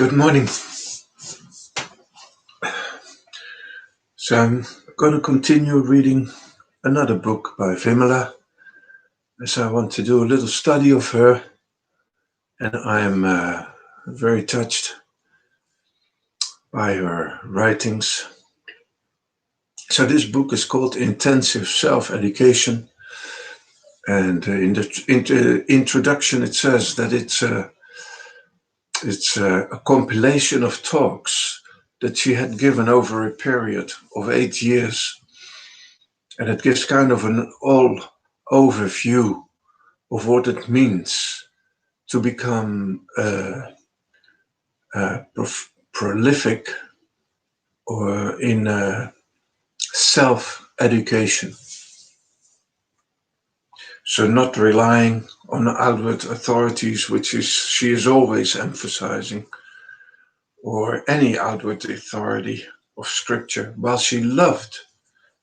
Good morning. So I'm going to continue reading another book by Vimala, as I want to do a little study of her, and I'm very touched by her writings. So this book is called Intensive Self-Education, and in the introduction it says that it's a compilation of talks that she had given over a period of 8 years. And it gives kind of an all overview of what it means to become prolific or in self-education. So not relying on outward authorities, which she is always emphasizing, or any outward authority of scripture, while she loved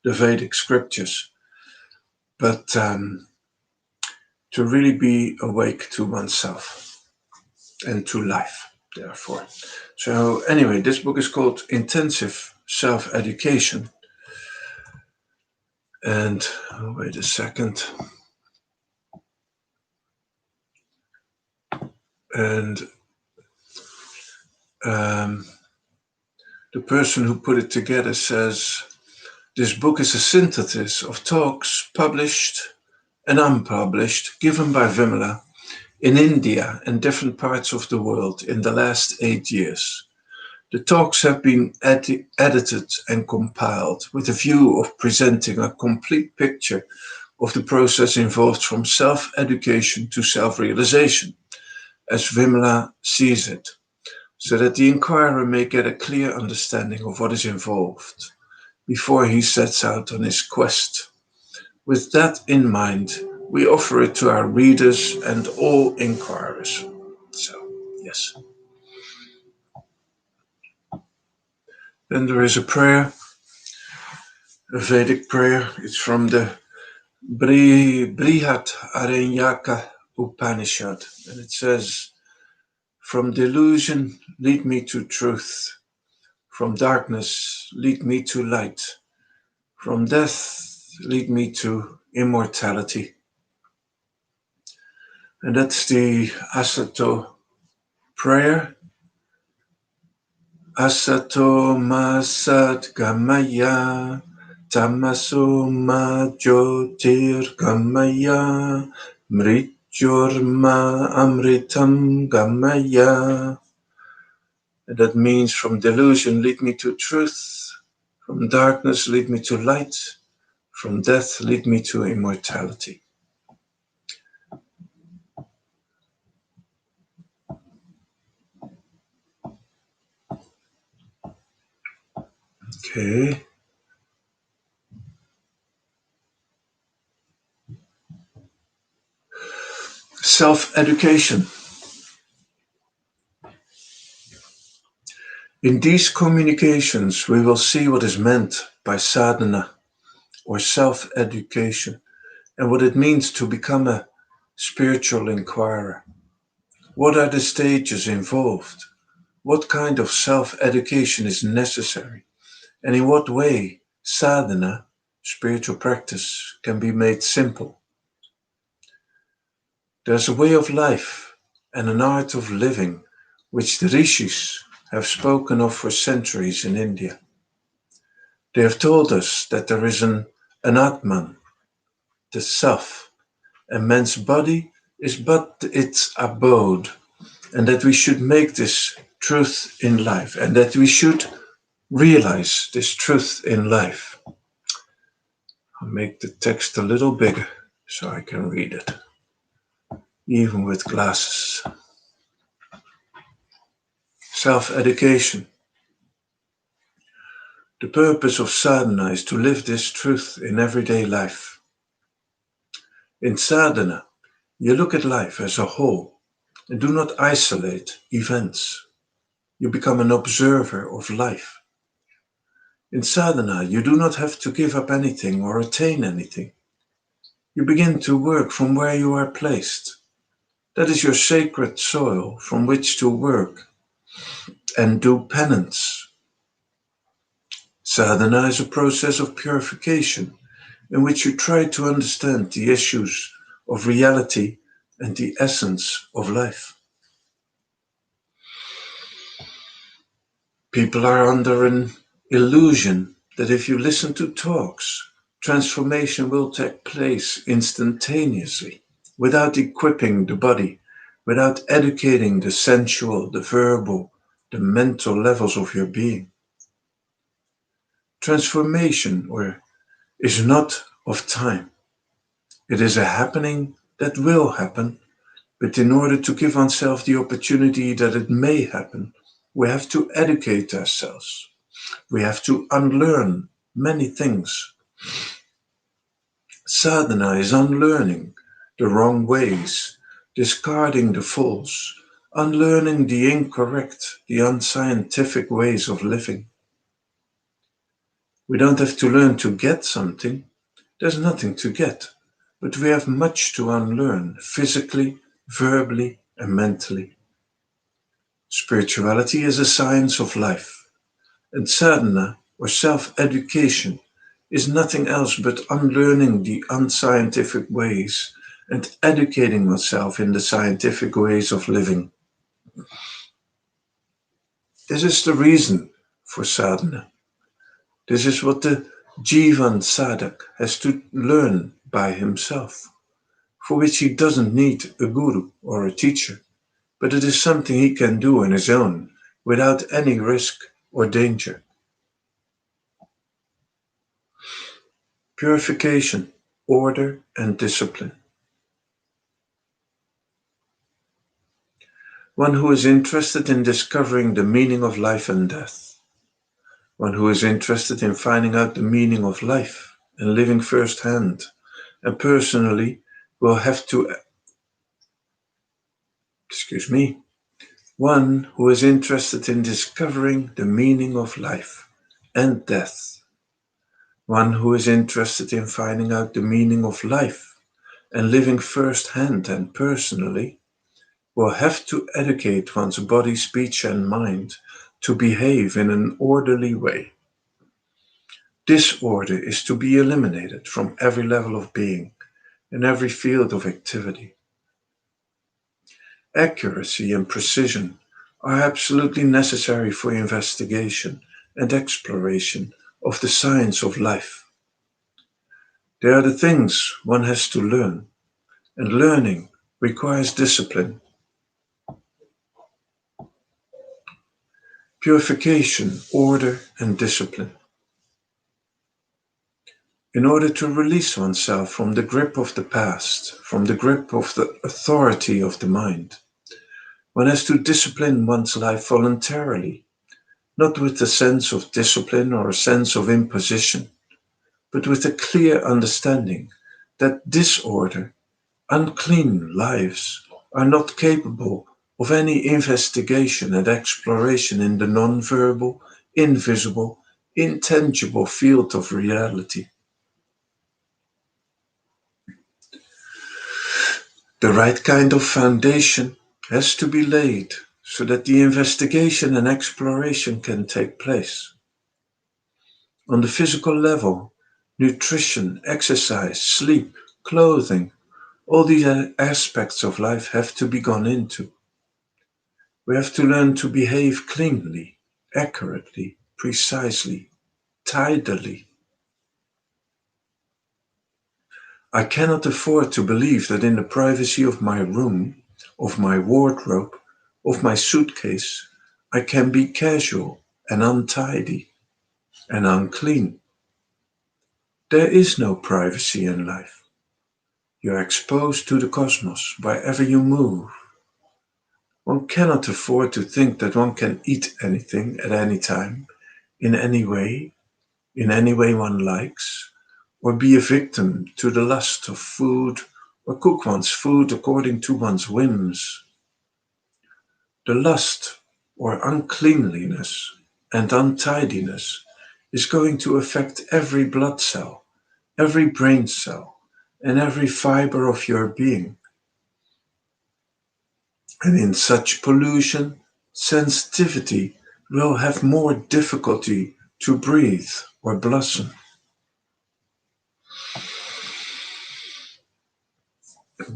the Vedic scriptures. But to really be awake to oneself and to life, therefore. So anyway, this book is called Intensive Self-Education. And wait a second. And the person who put it together says, this book is a synthesis of talks published and unpublished given by Vimala in India and different parts of the world in the last 8 years. The talks have been edited and compiled with a view of presenting a complete picture of the process involved from self-education to self-realization, as Vimala sees it, so that the inquirer may get a clear understanding of what is involved before he sets out on his quest. With that in mind, we offer it to our readers and all inquirers. So, yes. Then there is a prayer, a Vedic prayer. It's from the Brihat Aranyaka Upanishad. And it says, from delusion, lead me to truth. From darkness, lead me to light. From death, lead me to immortality. And that's the Asato prayer. Asato Masat Gamaya Tamaso Ma Jyotir Gamaya Mrityurma Amritam Gamaya. And that means from delusion lead me to truth, from darkness lead me to light, from death lead me to immortality. Okay. Self-education. In these communications, we will see what is meant by sadhana or self-education and what it means to become a spiritual inquirer. What are the stages involved? What kind of self-education is necessary? And in what way sadhana, spiritual practice, can be made simple? There's a way of life and an art of living which the rishis have spoken of for centuries in India. They have told us that there is an Atman, the self, and man's body is but its abode, and that we should make this truth in life, and that we should realize this truth in life. I'll make the text a little bigger so I can read it, even with glasses. Self-education. The purpose of sadhana is to live this truth in everyday life. In sadhana, you look at life as a whole and do not isolate events. You become an observer of life. In sadhana, you do not have to give up anything or attain anything. You begin to work from where you are placed. That is your sacred soil from which to work. and do penance. Sadhana is a process of purification in which you try to understand the issues of reality and the essence of life. People are under an illusion that if you listen to talks, transformation will take place instantaneously, without equipping the body, without educating the sensual, the verbal, the mental levels of your being. Transformation is not of time. It is a happening that will happen, but in order to give oneself the opportunity that it may happen, we have to educate ourselves. We have to unlearn many things. Sadhana is unlearning the wrong ways, discarding the false, unlearning the incorrect, the unscientific ways of living. We don't have to learn to get something. There's nothing to get. But we have much to unlearn physically, verbally, and mentally. Spirituality is a science of life, and sadhana, or self education, is nothing else but unlearning the unscientific ways and educating oneself in the scientific ways of living. This is the reason for sadhana. This is what the Jivan Sadhak has to learn by himself, for which he doesn't need a guru or a teacher, but it is something he can do on his own without any risk or danger. Purification, order, and discipline. One who is interested in discovering the meaning of life and death. One who is interested in finding out the meaning of life and living firsthand and personally will have to, excuse me, one who is interested in discovering the meaning of life and death. One who is interested in finding out the meaning of life and living firsthand and personally will have to educate one's body, speech, and mind to behave in an orderly way. Disorder is to be eliminated from every level of being and every field of activity. Accuracy and precision are absolutely necessary for investigation and exploration of the science of life. They are the things one has to learn, and learning requires discipline. Purification, order, and discipline. In order to release oneself from the grip of the past, from the grip of the authority of the mind, one has to discipline one's life voluntarily, not with a sense of discipline or a sense of imposition, but with a clear understanding that disorder, unclean lives are not capable of any investigation and exploration in the non-verbal, invisible, intangible field of reality. The right kind of foundation has to be laid so that the investigation and exploration can take place. On the physical level, nutrition, exercise, sleep, clothing, all these aspects of life have to be gone into. We have to learn to behave cleanly, accurately, precisely, tidily. I cannot afford to believe that in the privacy of my room, of my wardrobe, of my suitcase, I can be casual and untidy and unclean. There is no privacy in life. You are exposed to the cosmos wherever you move. One cannot afford to think that one can eat anything at any time, in any way one likes, or be a victim to the lust of food, or cook one's food according to one's whims. The lust, or uncleanliness, and untidiness is going to affect every blood cell, every brain cell, and every fiber of your being. And in such pollution, sensitivity will have more difficulty to breathe or blossom.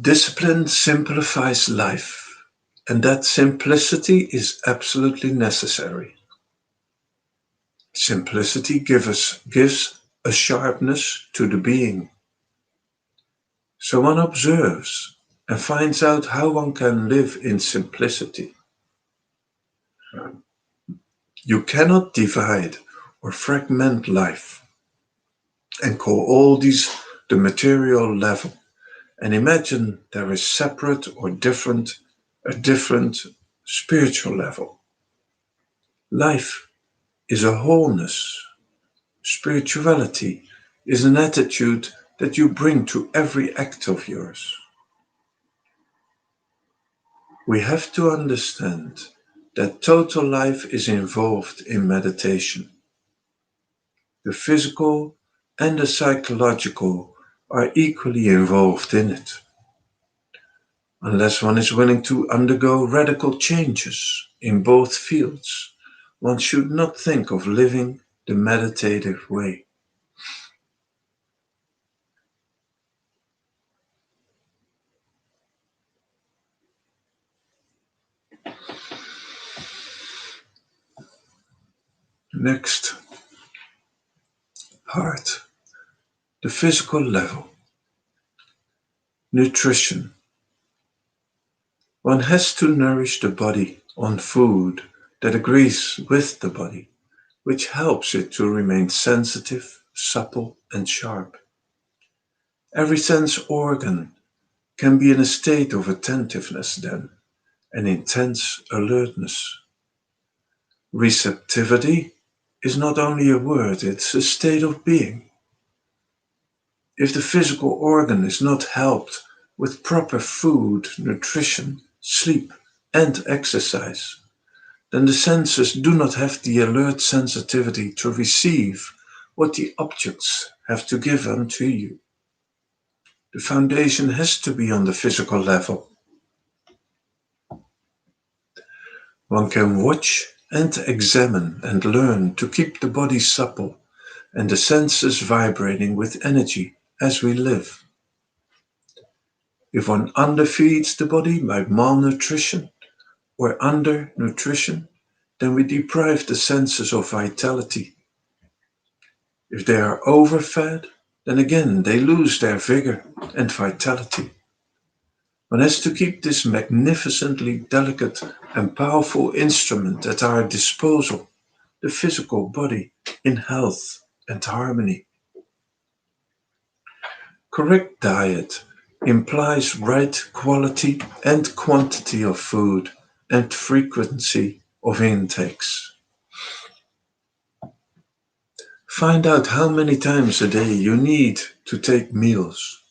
Discipline simplifies life, and that simplicity is absolutely necessary. Simplicity gives a sharpness to the being. So one observes and finds out how one can live in simplicity. You cannot divide or fragment life and call all these the material level and imagine there is separate or different spiritual level. Life is a wholeness. Spirituality is an attitude that you bring to every act of yours. We have to understand that total life is involved in meditation. The physical and the psychological are equally involved in it. Unless one is willing to undergo radical changes in both fields, one should not think of living the meditative way. Next part, the physical level. Nutrition. One has to nourish the body on food that agrees with the body, which helps it to remain sensitive, supple, and sharp. Every sense organ can be in a state of attentiveness then, and intense alertness. Receptivity is not only a word, it's a state of being. If the physical organ is not helped with proper food, nutrition, sleep, and exercise, then the senses do not have the alert sensitivity to receive what the objects have to give unto you. The foundation has to be on the physical level. One can watch and examine and learn to keep the body supple and the senses vibrating with energy as we live. If one underfeeds the body by malnutrition or undernutrition, then we deprive the senses of vitality. If they are overfed, then again they lose their vigor and vitality. One has to keep this magnificently delicate and powerful instrument at our disposal, the physical body, in health and harmony. Correct diet implies right quality and quantity of food and frequency of intakes. Find out how many times a day you need to take meals,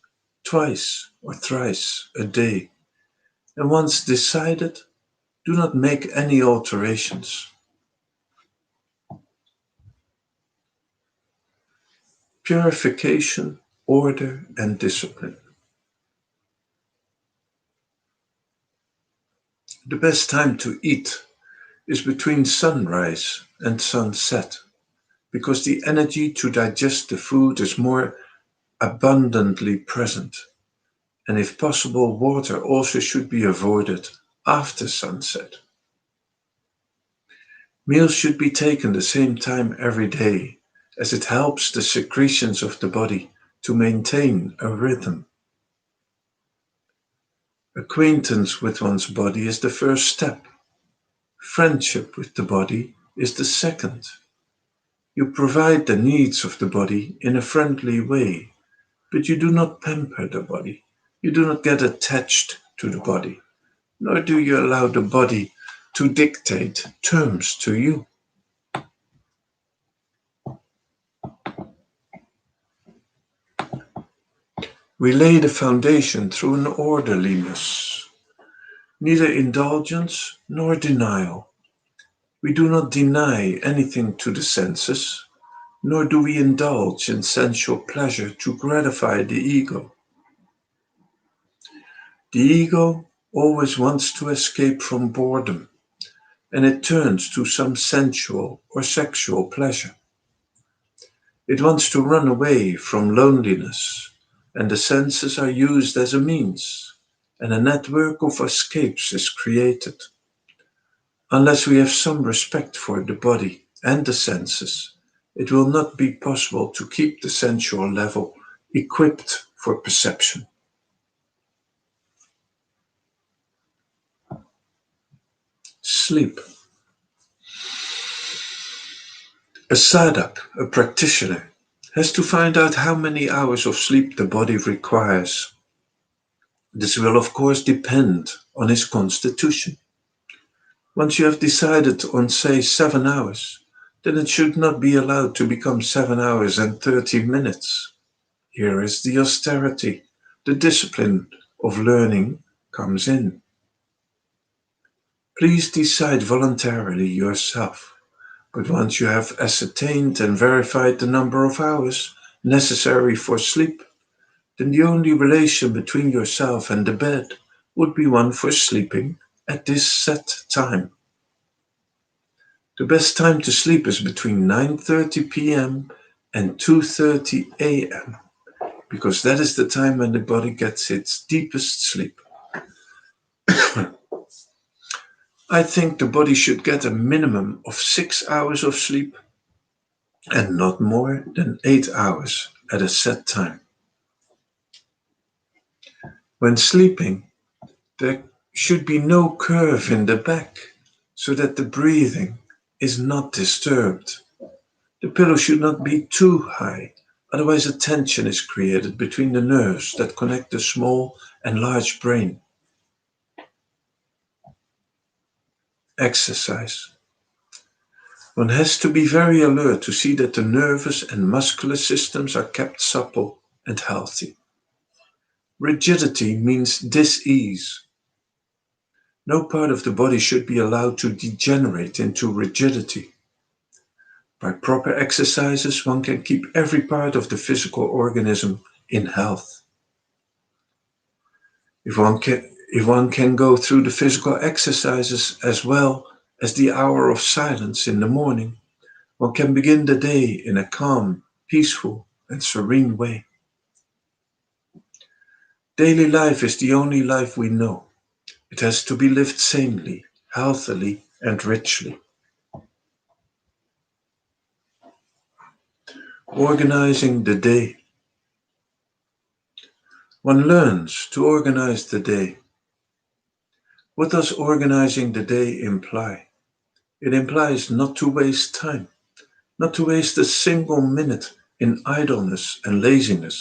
twice or thrice a day, and once decided, do not make any alterations. Purification, order, and discipline. The best time to eat is between sunrise and sunset because the energy to digest the food is more abundantly present. And if possible, water also should be avoided after sunset. Meals should be taken the same time every day, as it helps the secretions of the body to maintain a rhythm. Acquaintance with one's body is the first step. Friendship with the body is the second. You provide the needs of the body in a friendly way, but you do not pamper the body. You do not get attached to the body, nor do you allow the body to dictate terms to you. We lay the foundation through an orderliness, neither indulgence nor denial. We do not deny anything to the senses, nor do we indulge in sensual pleasure to gratify the ego. The ego always wants to escape from boredom, and it turns to some sensual or sexual pleasure. It wants to run away from loneliness, and the senses are used as a means, and a network of escapes is created. Unless we have some respect for the body and the senses, it will not be possible to keep the sensual level equipped for perception. Sleep. A sadhak, a practitioner, has to find out how many hours of sleep the body requires. This will of course depend on his constitution. Once you have decided on, say, 7 hours, then it should not be allowed to become 7 hours and 30 minutes. Here is the austerity, the discipline of learning comes in. Please decide voluntarily yourself, but once you have ascertained and verified the number of hours necessary for sleep, then the only relation between yourself and the bed would be one for sleeping at this set time. The best time to sleep is between 9:30 p.m. and 2:30 a.m. because that is the time when the body gets its deepest sleep. I think the body should get a minimum of 6 hours of sleep and not more than 8 hours at a set time. When sleeping, there should be no curve in the back so that the breathing is not disturbed. The pillow should not be too high, otherwise a tension is created between the nerves that connect the small and large brain. Exercise. One has to be very alert to see that the nervous and muscular systems are kept supple and healthy. Rigidity means dis-ease. No part of the body should be allowed to degenerate into rigidity. By proper exercises, one can keep every part of the physical organism in health. If one can go through the physical exercises as well as the hour of silence in the morning, one can begin the day in a calm, peaceful, and serene way. Daily life is the only life we know. It has to be lived sanely, healthily, and richly. Organizing the day. One learns to organize the day. What does organizing the day imply? It implies not to waste time, not to waste a single minute in idleness and laziness,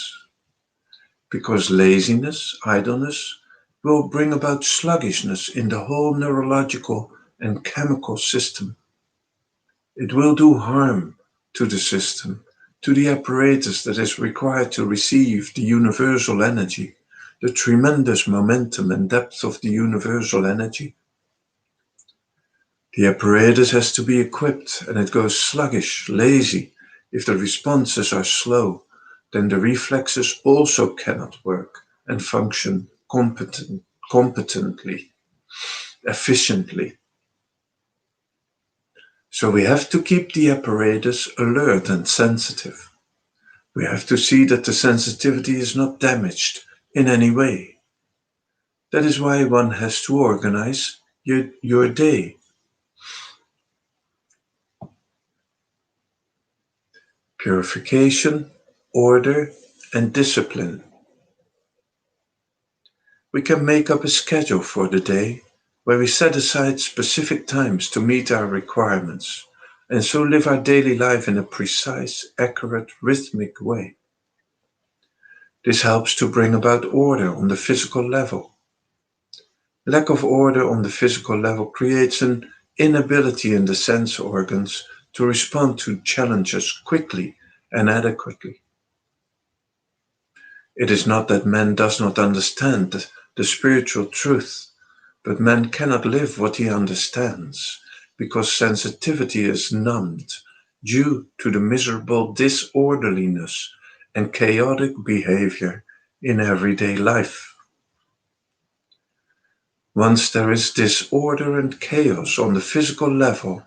because laziness, idleness, will bring about sluggishness in the whole neurological and chemical system. It will do harm to the system, to the apparatus that is required to receive the universal energy, the tremendous momentum and depth of the universal energy. The apparatus has to be equipped and it goes sluggish, lazy. If the responses are slow, then the reflexes also cannot work and function competently, efficiently. So we have to keep the apparatus alert and sensitive. We have to see that the sensitivity is not damaged in any way. That is why one has to organize your day. Purification, order, and discipline. We can make up a schedule for the day where we set aside specific times to meet our requirements and so live our daily life in a precise, accurate, rhythmic way. This helps to bring about order on the physical level. Lack of order on the physical level creates an inability in the sense organs to respond to challenges quickly and adequately. It is not that man does not understand the spiritual truth, but man cannot live what he understands because sensitivity is numbed due to the miserable disorderliness and chaotic behavior in everyday life. Once there is disorder and chaos on the physical level,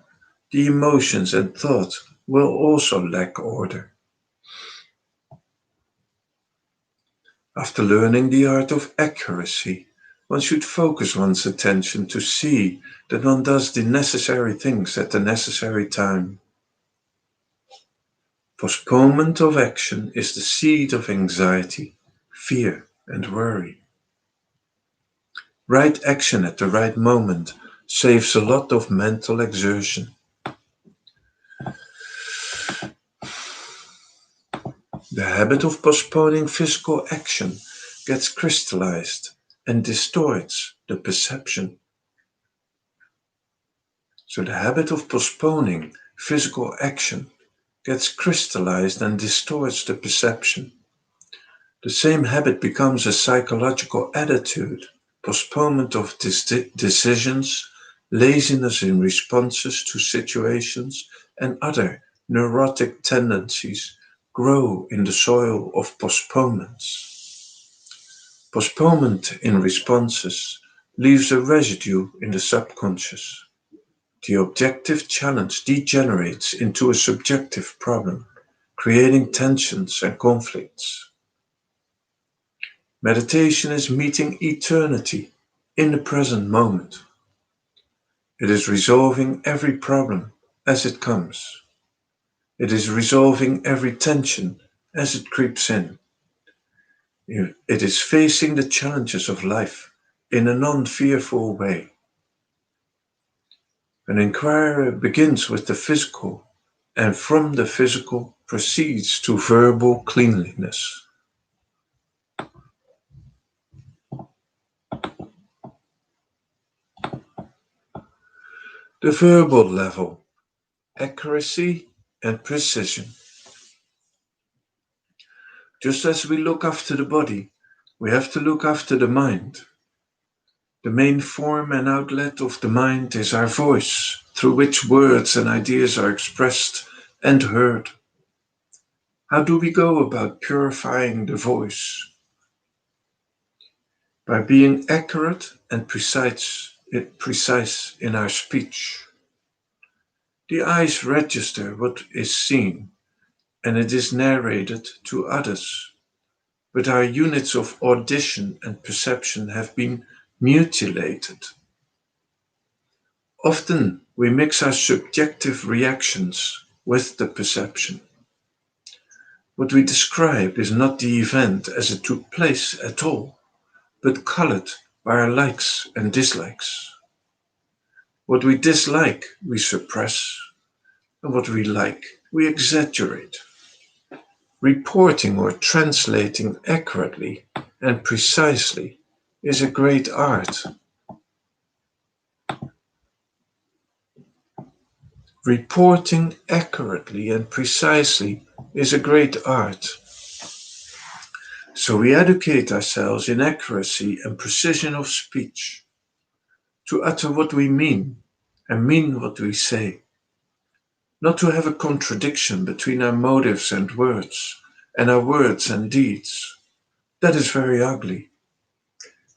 the emotions and thought will also lack order. After learning the art of accuracy, one should focus one's attention to see that one does the necessary things at the necessary time. Postponement of action is the seed of anxiety, fear, and worry. Right action at the right moment saves a lot of mental exertion. The habit of postponing physical action gets crystallized and distorts the perception. So the habit of postponing physical action gets crystallized and distorts the perception. The same habit becomes a psychological attitude, postponement of decisions, laziness in responses to situations, and other neurotic tendencies grow in the soil of postponements. Postponement in responses leaves a residue in the subconscious. The objective challenge degenerates into a subjective problem, creating tensions and conflicts. Meditation is meeting eternity in the present moment. It is resolving every problem as it comes. It is resolving every tension as it creeps in. It is facing the challenges of life in a non-fearful way. An inquiry begins with the physical, and from the physical proceeds to verbal cleanliness. The verbal level, accuracy and precision. Just as we look after the body, we have to look after the mind. The main form and outlet of the mind is our voice, through which words and ideas are expressed and heard. How do we go about purifying the voice? By being accurate and precise in our speech. The eyes register what is seen, and it is narrated to others. But our units of audition and perception have been mutilated. Often we mix our subjective reactions with the perception. What we describe is not the event as it took place at all, but colored by our likes and dislikes. What we dislike, we suppress, and what we like, we exaggerate. Reporting or translating accurately and precisely is a great art. Reporting accurately and precisely is a great art. So we educate ourselves in accuracy and precision of speech, to utter what we mean and mean what we say, not to have a contradiction between our motives and our words and deeds. That is very ugly.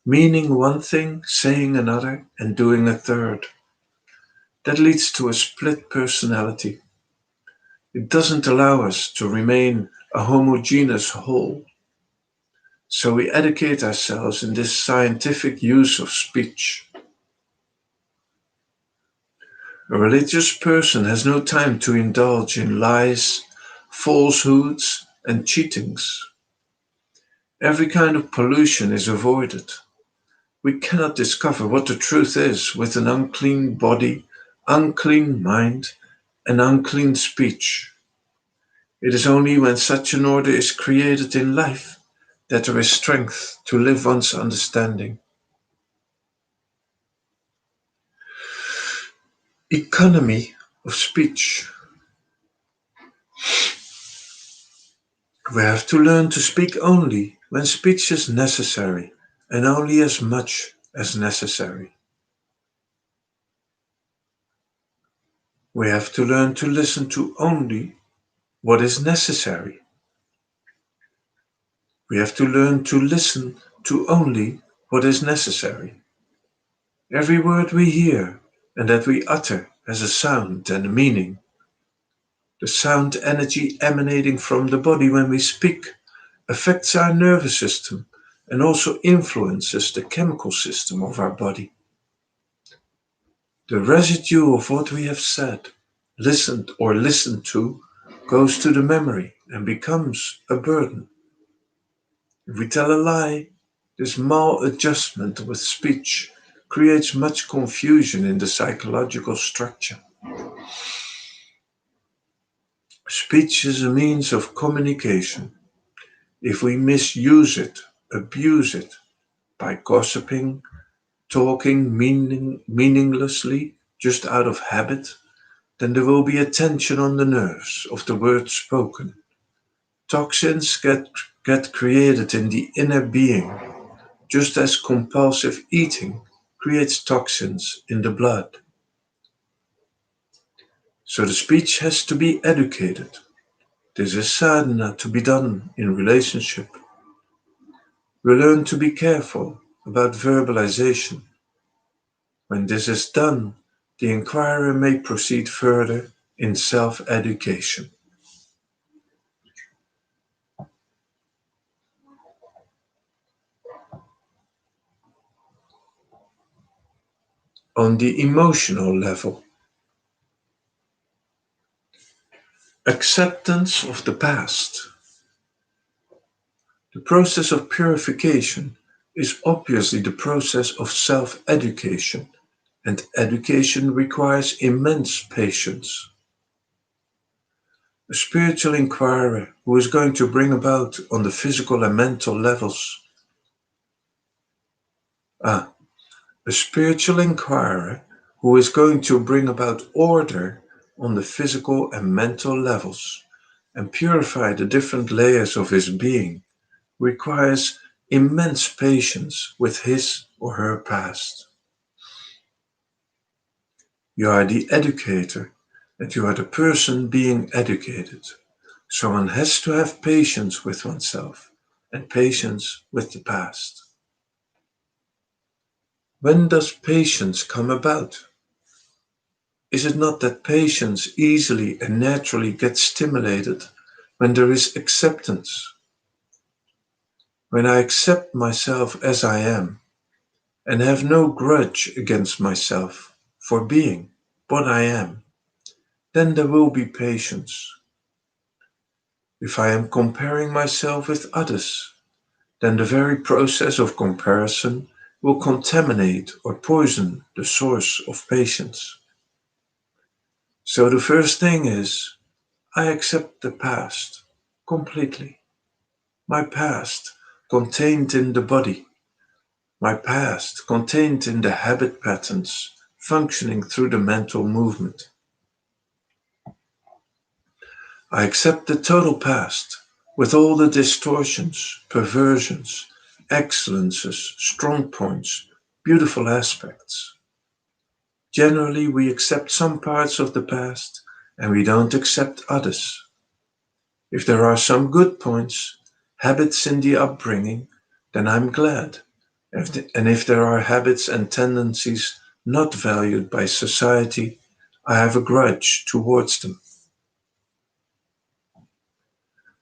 Meaning one thing, saying another, and doing a third. That leads to a split personality. It doesn't allow us to remain a homogeneous whole. So we educate ourselves in this scientific use of speech. A religious person has no time to indulge in lies, falsehoods, and cheatings. Every kind of pollution is avoided. We cannot discover what the truth is with an unclean body, unclean mind, and unclean speech. It is only when such an order is created in life that there is strength to live one's understanding. Economy of speech. We have to learn to speak only when speech is necessary and only as much as necessary. We have to learn to listen to only what is necessary. We have to learn to listen to only what is necessary. Every word we hear and that we utter has a sound and a meaning. The sound energy emanating from the body when we speak affects our nervous system and also influences the chemical system of our body. The residue of what we have said, listened to, goes to the memory and becomes a burden. If we tell a lie, this maladjustment with speech creates much confusion in the psychological structure. Speech is a means of communication. If we misuse it, abuse it, by gossiping, talking meaninglessly, just out of habit, then there will be a tension on the nerves of the words spoken. Toxins get created in the inner being, just as compulsive eating creates toxins in the blood. So the speech has to be educated. This is sadhana to be done in relationship. We learn to be careful about verbalization. When this is done, the inquirer may proceed further in self-education. On the emotional level, acceptance of the past. The process of purification is obviously the process of self-education, and education requires immense patience. A spiritual inquirer who is going to bring about on the physical and mental levels. Ah, a spiritual inquirer who is going to bring about order on the physical and mental levels and purify the different layers of his being requires immense patience with his or her past. You are the educator and you are the person being educated. So one has to have patience with oneself and patience with the past. When does patience come about? Is it not that patience easily and naturally gets stimulated when there is acceptance? When I accept myself as I am and have no grudge against myself for being what I am, then there will be patience. If I am comparing myself with others, then the very process of comparison will contaminate or poison the source of patience. So the first thing is, I accept the past completely. My past contained in the body, my past contained in the habit patterns functioning through the mental movement. I accept the total past with all the distortions, perversions, excellences, strong points, beautiful aspects. Generally, we accept some parts of the past and we don't accept others. If there are some good points, habits in the upbringing, then I'm glad. And if there are habits and tendencies not valued by society, I have a grudge towards them.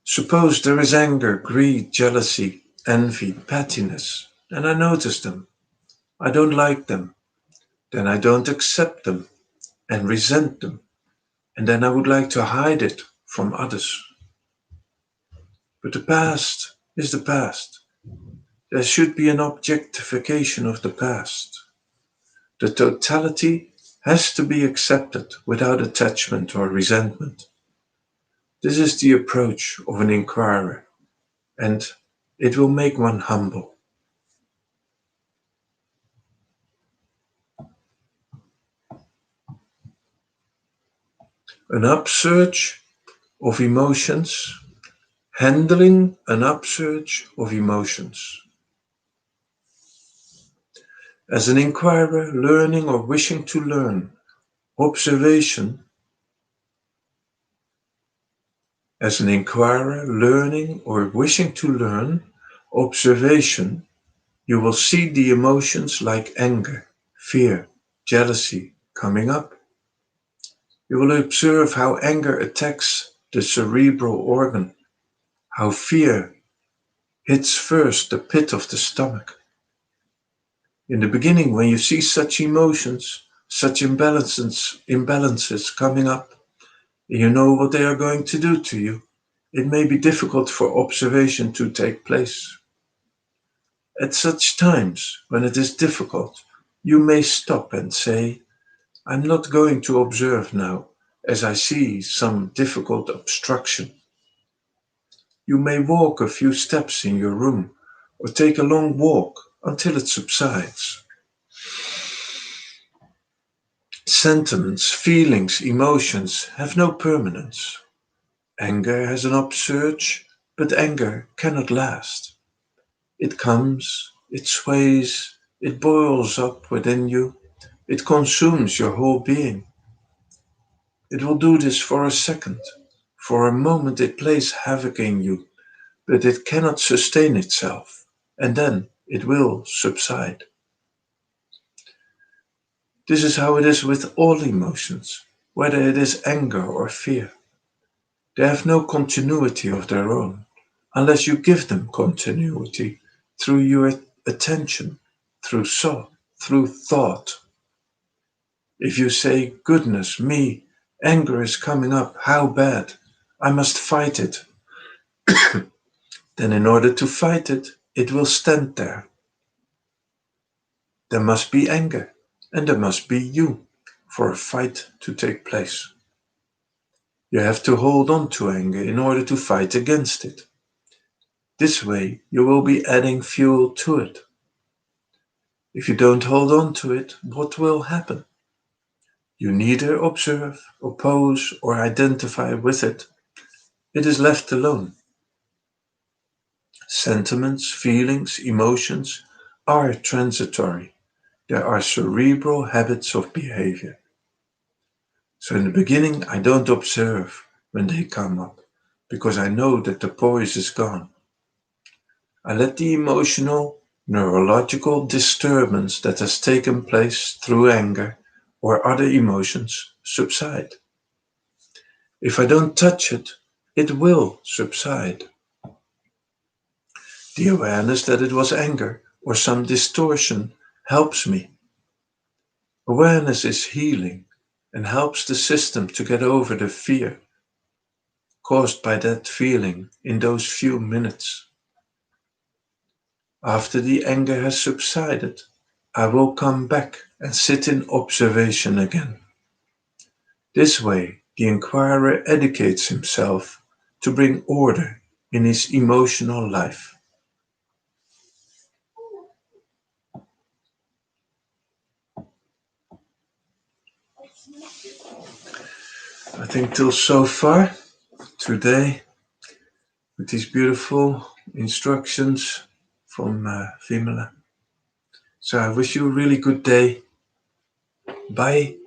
Suppose there is anger, greed, jealousy, envy, pettiness, and I notice them. I don't like them. Then I don't accept them and resent them. And then I would like to hide it from others. But the past is the past. There should be an objectification of the past. The totality has to be accepted without attachment or resentment. This is the approach of an inquirer, and it will make one humble. An upsurge of emotions, handling an upsurge of emotions. As an inquirer, learning or wishing to learn, observation. As an inquirer, learning or wishing to learn, observation, you will see the emotions like anger, fear, jealousy coming up. You will observe how anger attacks the cerebral organ, how fear hits first the pit of the stomach. In the beginning, when you see such emotions, such imbalances coming up, and you know what they are going to do to you, it may be difficult for observation to take place. At such times, when it is difficult, you may stop and say, I'm not going to observe now, as I see some difficult obstruction. You may walk a few steps in your room or take a long walk until it subsides. Sentiments, feelings, emotions have no permanence. Anger has an upsurge, but anger cannot last. It comes, it sways, it boils up within you, it consumes your whole being. It will do this for a second. For a moment it plays havoc in you, but it cannot sustain itself, and then it will subside. This is how it is with all emotions, whether it is anger or fear. They have no continuity of their own, unless you give them continuity through your attention, through thought. If you say, goodness me, anger is coming up, how bad, I must fight it, then in order to fight it, it will stand there. There must be anger, and there must be you for a fight to take place. You have to hold on to anger in order to fight against it. This way, you will be adding fuel to it. If you don't hold on to it, what will happen? You neither observe, oppose, or identify with it. It is left alone. Sentiments, feelings, emotions are transitory. There are cerebral habits of behavior. So in the beginning, I don't observe when they come up because I know that the poise is gone. I let the emotional, neurological disturbance that has taken place through anger or other emotions subside. If I don't touch it, it will subside. The awareness that it was anger or some distortion helps me. Awareness is healing and helps the system to get over the fear caused by that feeling in those few minutes. After the anger has subsided, I will come back and sit in observation again. This way, the inquirer educates himself to bring order in his emotional life. I think till so far today with these beautiful instructions from Vimala. So I wish you a really good day. Bye.